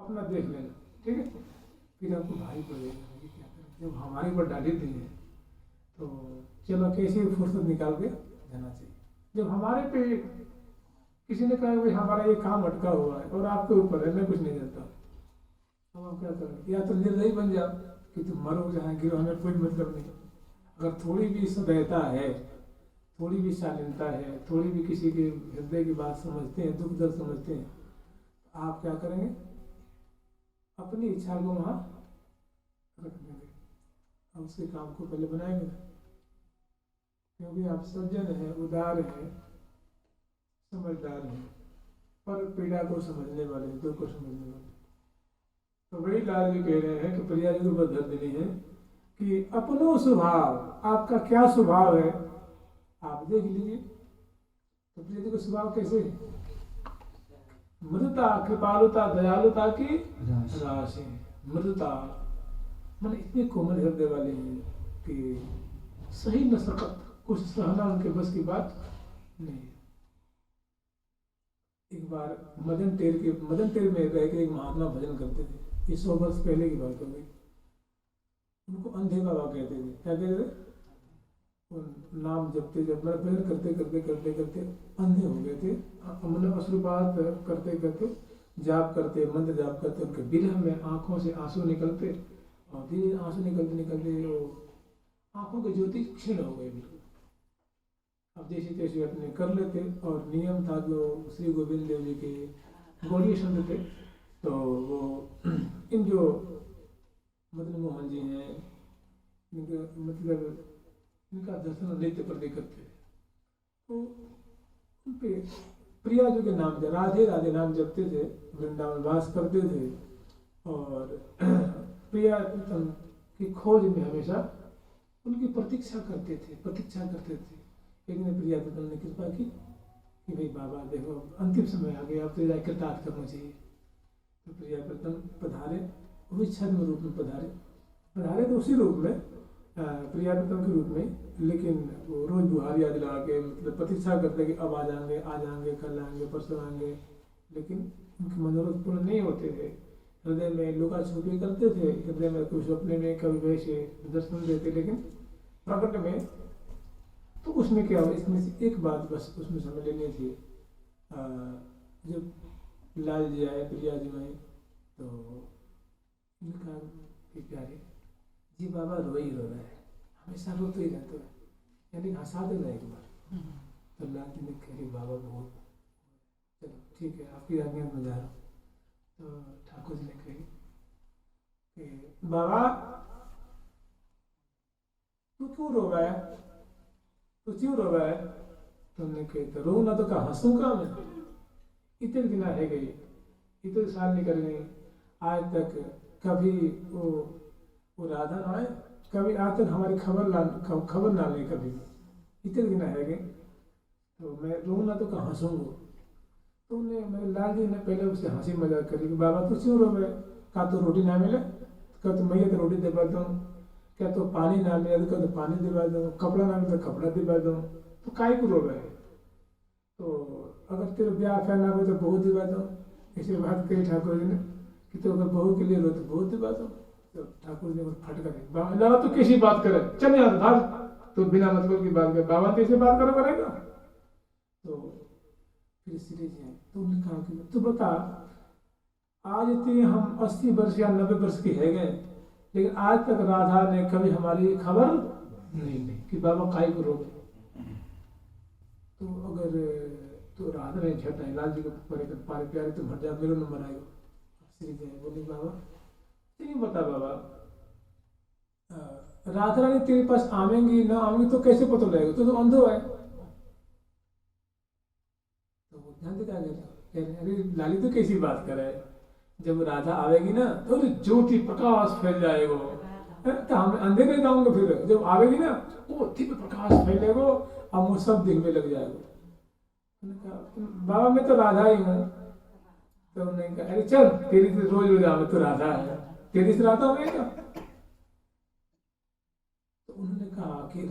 अपना देख लेना, ठीक है। फिर आपको भारी पड़ेगा कि क्या करें, जब हमारे ऊपर डाली दी है तो चलो कैसे फुर्सत निकाल के जाना चाहिए। जब हमारे पे किसी ने कहा भाई हमारा ये काम अटका हुआ है और आपके ऊपर है, मैं कुछ नहीं जानता, अब हम क्या करें? या तो निर्दयी बन जाओ कि तुम मरो जहाँ गिरो, हमें कोई मतलब नहीं। अगर थोड़ी भी सदैवता है, थोड़ी भी शालीनता है, थोड़ी भी किसी के हृदय की बात समझते हैं, दुख दर्द समझते हैं, तो आप क्या करेंगे? अपनी इच्छा को वहाँ रख देंगे और उसके काम को पहले बनाएंगे, क्योंकि आप सज्जन हैं, उदार हैं, समझदार हैं, पर पीड़ा को समझने वाले, दुख को समझने वाले। तो वही लाल जी कह रहे हैं कि प्रिया जी को बदल देनी है कि अपनो स्वभाव, आपका क्या स्वभाव है आप देख लीजिए। तो प्रिया जी का स्वभाव कैसे है? मृदुता, कृपालुता, दयालुता की राशि। मृदुता माने इतने कोमल हृदय वाले हैं कि सही न सकत, कुछ सहना उनके बस की बात नहीं। एक बार मदन टेर में रह के एक महात्मा भजन करते थे, ये 100 वर्ष पहले की बात हो गई। उनको अंधे बाबा कहते थे। क्या कहते थे? नाम जपते जब भजन करते करते करते करते अंधे हो गए थे, मतलब अश्रुपात करते करते जाप करते, मंत्र जाप करते, उनके विरह में आंखों से आंसू निकलते और धीरे आंसू निकलते निकलते वो आंखों की ज्योति क्षीण हो गई बिल्कुल। अब जैसे तैसे अपने कर लेते और नियम था जो श्री गोविंद देव जी के गौड़ीय संत थे, तो वो इन जो मदन मोहन जी हैं, इनके मतलब इनका दर्शन नित्य प्रति करते, तो उन पे प्रिया जी के नाम से राधे राधे नाम जपते थे, वृंदावन वास करते थे और प्रिया की खोज में हमेशा उनकी प्रतीक्षा करते थे। एक दिन प्रिया ने कृपा की कि भाई बाबा देखो अंतिम समय आ गया, अब तो जाकर कृतार्थ करना चाहिए। तो प्रिया पधारे, वो छद्म रूप में पधारे तो उसी रूप में प्रिया के रूप में, लेकिन वो रोज बुहारी आदि लगा के मतलब प्रतीक्षा करते कि अब आ जाएंगे कल आएंगे परसों आएंगे, लेकिन उनके मनोरथ पूर्ण नहीं होते थे। हृदय में लुका छुपी करते थे, हृदय में कुछ अपने में कभी वैसे दर्शन देते, लेकिन प्रकट में तो उसमें क्या हुआ, इसमें से एक बात बस उसमें समझ लेनी थी। जब लाल जी आए, प्रिया जी आए, तो उनका प्यारे जी बाबा रो ही रो रहा है, हमेशा रोते ही रहते हैं, यानी हंसा देना एक बार। तो लाल जी ने कहा बाबा बहुत, चलो ठीक है आपकी आज्ञा में जा रहा हूँ। तो ठाकुर जी ने कही कि बाबा तू क्यों रो रहा है, तू क्यों रो रहा है? तुमने कही तो रो ना तो कहा हंसूंगा मैं, इतने दिन है गई, इतने साल निकल गए, आज तक कभी वो राधा ना आए, कभी आज तक हमारी खबर ना ले, कभी इतने दिन है गए, तो मैं रो ना तो कहा हंसूंगा। तो मेरे लाल जी ने पहले उससे हंसी मजाक करी कि बाबा तू क्यों रो रहे, का तो रोटी ना मिले, क्या तो मैं तो रोटी दिलवा दूँ, क्या तो पानी ना मिले तो क्या तो पानी दिलवा दूँ, कपड़ा ना मिले तो कपड़ा दिलवा दूँ, तो काय को रो रहे हैं? तो अगर तेरे ब्याह फैला हो तो बहू दिलवा दूँ, ऐसी बात कही ठाकुर जी ने कि तो अगर बहू के लिए रो तो बहू दिलवा दूँ। तो ठाकुर जी फट कर लगा तो कैसी बात करे, चल यहाँ भाग, तो बिना मतलब की बात करे, बाबा तो ऐसे बात करेगा। तो फिर श्री जी तो उन्होंने कहा कि तू बता, आज इतने हम 80 वर्ष या 90 वर्ष की है गए, लेकिन आज तक राधा ने कभी हमारी खबर नहीं कि बाबा काय को रोके। तो अगर तो राधा ने झट है लाल जी को पारे प्यारे तो भट जा, मेरा नंबर आएगा। श्री जी बोले बाबा नहीं बता बाबा, राधा रानी तेरे पास आवेंगी ना आवेंगी तो कैसे पता लगेगा, तो अंधो है। तो वो ध्यान देता अरे लाली तो कैसी बात कर रहा है, जब राधा आवेगी ना तो ज्योति प्रकाश फैल जाएगा, तो हम अंधे नहीं जाऊंगे, फिर जब आवेगी ना वो दिव्य प्रकाश फैलेगा और वो सब दिखने लग जाएगा। बाबा मैं तो राधा ही हूँ। तो उन्होंने कहा अरे चल तेरी तो रोज आवे तो राधा है, तेरी से राधा होगा। तो उन्होंने कहा कि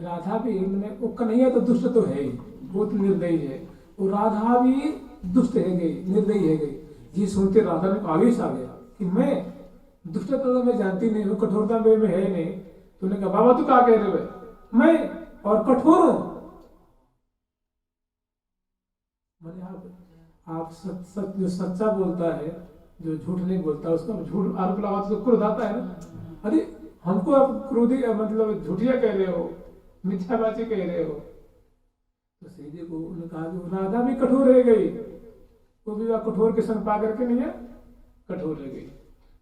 राधा भी वो कन्हैया तो दुष्ट तो है ही, बहुत निर्दयी है, वो राधा भी दुष्ट है गई, निर्दयी है गई, ये सुनते राधा ने आवेश आ गया कि मैं दुष्टता तो मैं जानती नहीं हूँ, कठोरता में है नहीं। तूने कहा बाबा तू क्या कह रहे हो, मैं और कठोर हूँ। मैंने आप सच जो सच्चा बोलता है, जो झूठ नहीं बोलता, उसका झूठ आरोप लगाते तो क्रोध आता है ना। अरे हमको आप क्रोधी मतलब झूठिया कह रहे हो, मिथ्यावाची कह रहे हो। तो श्री जी को उन्होंने कहा कि राधा भी कठोर रह गई, वो भी वह कठोर के संग पा करके नहीं है, कठोर रह गई।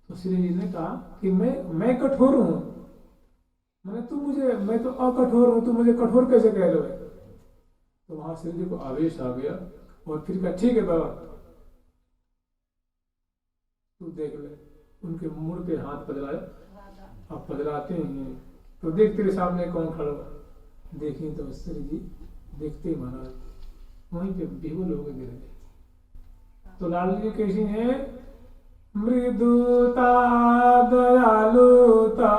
तो श्री जी ने कहा कि मैं कठोर हूँ, मैं तो अकठोर हूँ, तू मुझे कठोर कैसे कह रहे हो। तो वहां श्री जी को आवेश आ गया और फिर कहा ठीक है बाबा तू देख ले। उनके मुड़ पे हाथ पधराया, अब पधराते हैं तो देख तेरे सामने कौन खड़ा हुआ। देखिए तो श्री जी देखते ही महाराज वहीं पे बेहोश हो गए गिर गए। तो लाल जी कैसी है, मृदुता दयालुता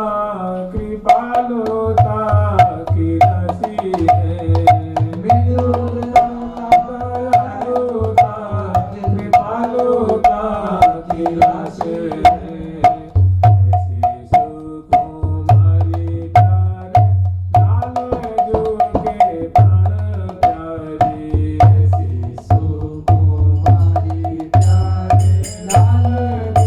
कृपालुता की राशि है। मृदुता दयालुता कृपालुता की राशि है। ऐसी सुकुमारी प्यारे लाल जो के प्राण प्यारे। ऐसी सुकुमारी प्यारे लाल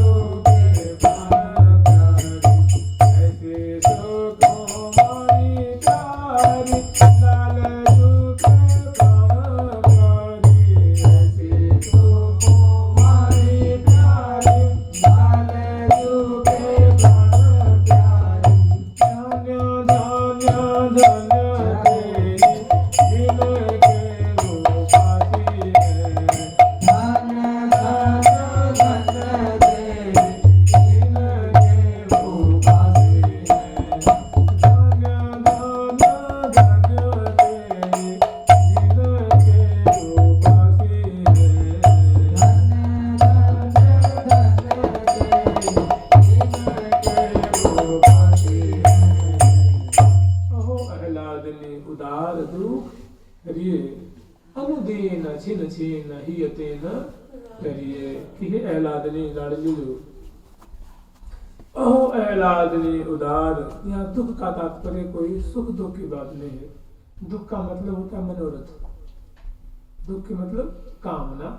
उदार। यहाँ दुख का तात्पर्य कोई सुख दुख की बात नहीं है। दुख का मतलब होता है मनोरथ, दुख की मतलब कामना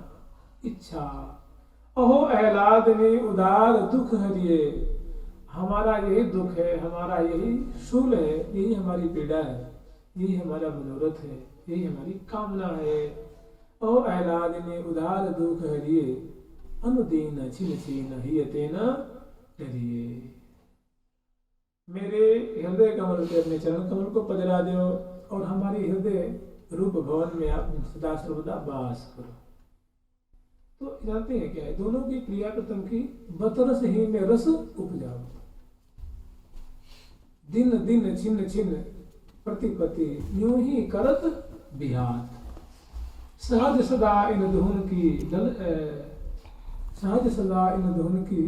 इच्छा। अहो एलादनी उदार दुख हरिये, हमारा यही दुख है, हमारा यही शूल है, यही हमारी पीड़ा है, यही हमारा मनोरथ है, यही हमारी कामना है। अहो एलादनी उदार दुख हरिये, अनुदीन छिन छिन हियतेन करिए। मेरे हृदय कमल पे अपने चरण कमल को पधरा दो और हमारी हृदय रूप भवन में आप सदा सर्वदा वास करो। तो जानते हैं क्या है, दोनों की प्रिया प्रथम की बतरस ही में रस उपजाओ। दिन दिन छिन्न छिन्न प्रतिपति यूं ही करत बिहार। सहज सदा इन धुन की दल सहज सदा इन धुन की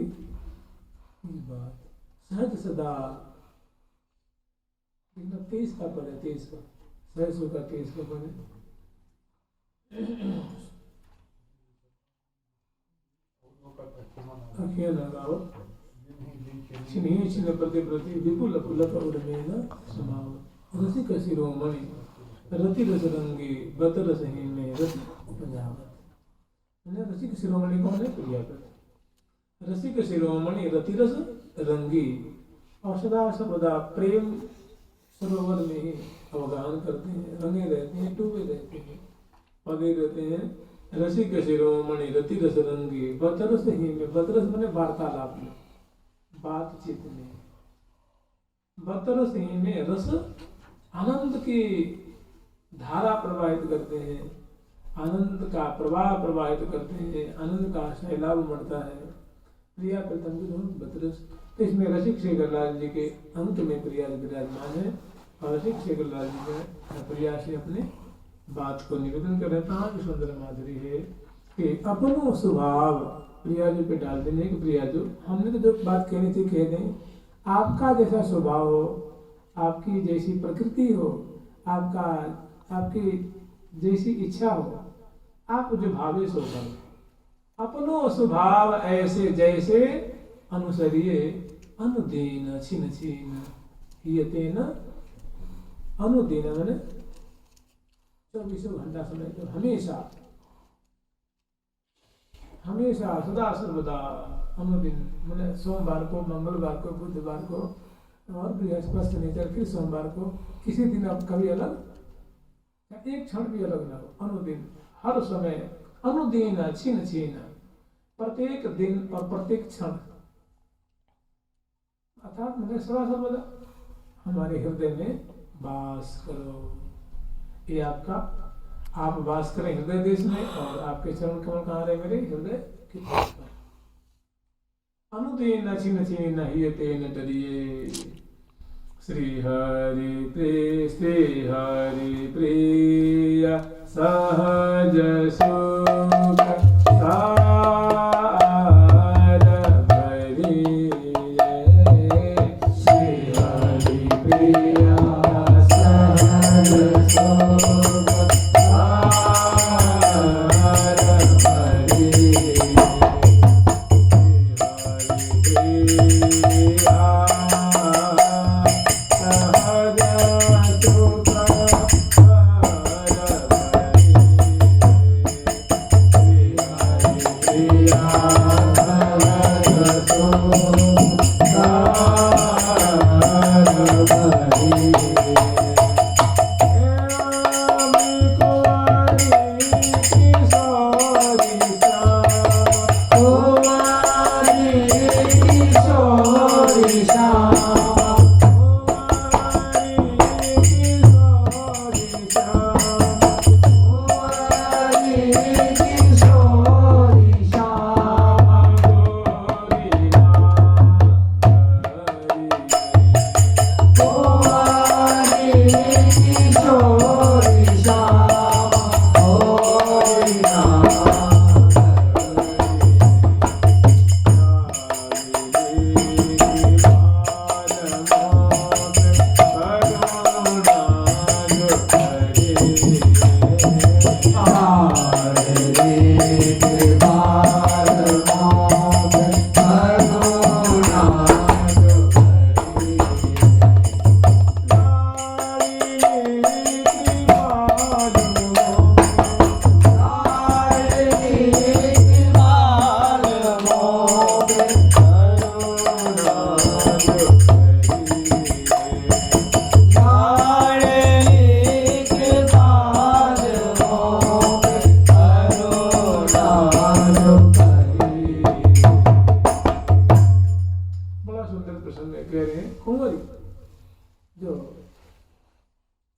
बात। सहज सदा 23 का पढ़े, 23 का सहज का 23 का पढ़े। छिन्ही छिन्न प्रति प्रति विपुल पुलक उर्मेन समाव। रसिक शिरोमणि रति रस रंगी बत रस ही में रस उपजावत। रसिक शिरोमणि कौन है, प्रिया। रसिक शिरोमणि रति रस रंगी और सदा सर्वदा प्रेम सरोवर में ही अवगाहन करते हैं, रंगे रहते हैं, डूबे रहते हैं, पगे रहते हैं। रसिक शिरोमणि रति रस रंगी बतरस ही में, बतरस मैंने वार्तालाप में, बातचीत में, बतरस ही में रस आनंद की धारा प्रवाहित करते हैं, आनंद का प्रवाह प्रवाहित करते हैं, आनंद का सैलाब उमड़ता है। प्रिया प्रथम की दोनों बतरस। तो इसमें रसिक शेखरलाल जी के अंत में प्रिया विराजमान है और रसिक शेखरलाल जी में प्रिया से अपने बात को निवेदन कर रहे हैं। कहाँ की सुंदर माधुरी है कि अपनो स्वभाव प्रिया जी पे डाल देने की। प्रिया जो हमने तो जो बात कहनी थी कह दें, आपका जैसा स्वभाव हो, आपकी जैसी प्रकृति हो, आपकी जैसी इच्छा हो, आप जो भावे सो करो। अपनो स्वभाव ऐसे जैसे अनुसरिए अनुदीन छिन छिन हियतेन। अनुदीन मैंने 24 घंटा समय, तो हमेशा हमेशा सदा सर्वदा। अनुदिन मैंने सोमवार को, मंगलवार को, बुधवार को और बृहस्पति शनिवार, फिर सोमवार को, किसी दिन आप कभी अलग, एक क्षण भी अलग ना हो। अनुदिन हर समय, अनुदीन छिन छिन, प्रत्येक दिन और प्रत्येक क्षण, अर्थात मैंने सदा सर्वदा हमारे हृदय में वास करो। ये आपका, आप वास करें हृदय देश में, और आपके चरण कमल कहाँ रहे? मेरे हृदय के पास पर। अनुदीन छिन छिन हियतेन तदीये। श्री हरि प्रिय सहज सुख सार भरिये। श्री हरि प्रिय सहज सुख सार भरिये।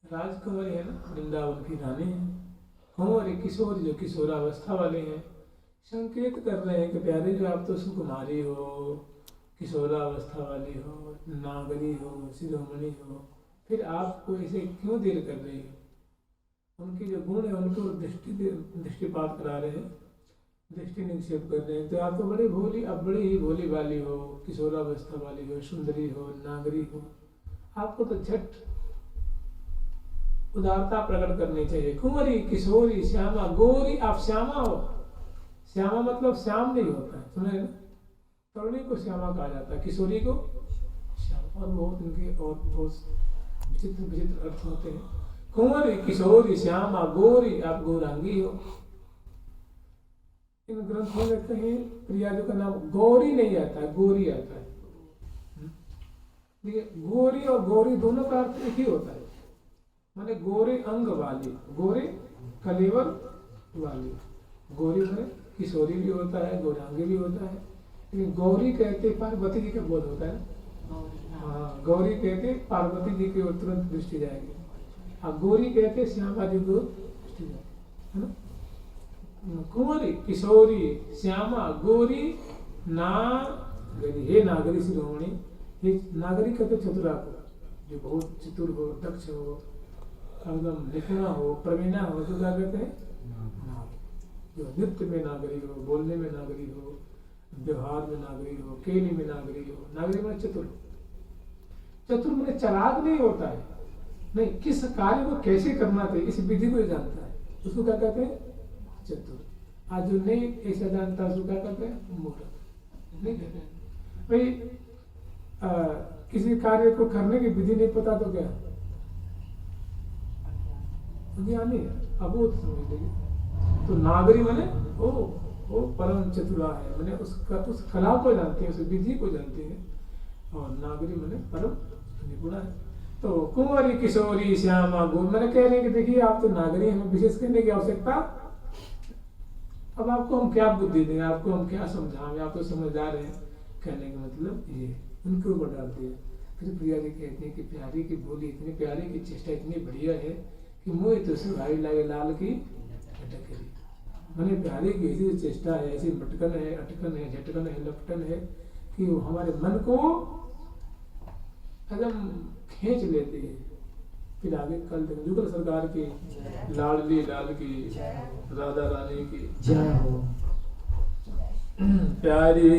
राजकुमारी है ना, वृंदावन की रानी है। कुंवरी किशोर जो किशोरावस्था वाले हैं, संकेत कर रहे हैं कि प्यारे जो आप तो सुकुमारी हो, किशोरावस्था वाली हो, नागरी हो, शिरोमणि हो, फिर आपको ऐसे क्यों देर कर रही हो? उनकी जो गुण है उनको दृष्टिपात करा रहे हैं, दृष्टि निक्षेप कर रहे हैं। तो आप तो बड़ी भोली, अब बड़ी ही भोली वाली हो, किशोरावस्था वाली हो, सुंदरी हो, नागरी हो, आपको तो झट उदारता प्रकट करनी चाहिए। कुंवरी, किशोरी, श्यामा, गौरी, आप श्यामा हो। श्यामा मतलब श्याम नहीं होता है, सुने ना? तरुणी को श्यामा कहा जाता है, किशोरी को श्याम, और बहुत इनके और बहुत विचित्र विचित्र अर्थ होते हैं। कुंवरी, किशोरी, श्यामा, गौरी, आप गौरांगी हो। इन ग्रंथों में कहीं प्रियाजू का नाम गौरी नहीं आता है, गौरी आता है। देखिए, गौरी और गौरी दोनों का अर्थ एक ही होता है, माने गोरे अंग वाली, गोरे कलेवर वाली। गौरी में किशोरी भी होता है, गौरांगी भी होता है, लेकिन गौरी कहते पार्वती जी का बोध होता है। हाँ, गौरी कहते पार्वती जी की ओर तुरंत दृष्टि जाएगी, और गौरी कहते श्यामा जी को दृष्टि जाएगी, है ना? कुंवरी, किशोरी, श्यामा, गौरी, नागरी। हे नागरी शिरोमणि, ये नागरी कहते चतुरा को, जो बहुत चतुर हो, दक्ष हो, एकदम लिखना हो, प्रवीणा हो, तो क्या कहते हैं? जो नृत्य में नागरी हो, बोलने में नागरी हो, व्यवहार में नागरी हो, केली में नागरी हो। नागरी में चतुर, चतुर में चलाक नहीं होता है, नहीं, किस कार्य को कैसे करना चाहिए इस विधि को जानता है, उसको क्या कहते हैं? चतुर। आज जो नहीं ऐसा जानता उसको क्या करते हैं, मूर्ख नहीं कहते भाई। किसी कार्य को करने की विधि नहीं पता तो क्या ज्ञानी है, अबोध समझ लीजिए। तो नागरी माने वो परम चतुरा है, माने उस कला को जानते हैं, उस विधि को जानते हैं, और नागरी माने परम निपुणा है। तो कुंवरी किशोरी श्यामा गोर मैंने कह रहे हैं कि देखिए आप तो नागरी, हमें विशेष करने की आवश्यकता। अब आपको हम क्या बुद्धि दें, आपको हम क्या समझाएं, आप तो समझदार हैं। कहने का मतलब ये उनके ऊपर डालते हैं। फिर प्रिया जी कहते हैं कि प्यारी की बोली इतनी प्यारी की चेष्टा इतनी बढ़िया है कि मुँह तो सुहाई लागे लाल की झटकरी। मैंने प्यारी की ऐसी चेष्टा है, ऐसी मटकन है, अटकन है, झटकन है, लपटन है कि वो हमारे मन को एकदम खींच लेती है। फिर आगे कल देखो जुगल सरकार की लाडली लाल की राधा रानी की जय हो। प्यारी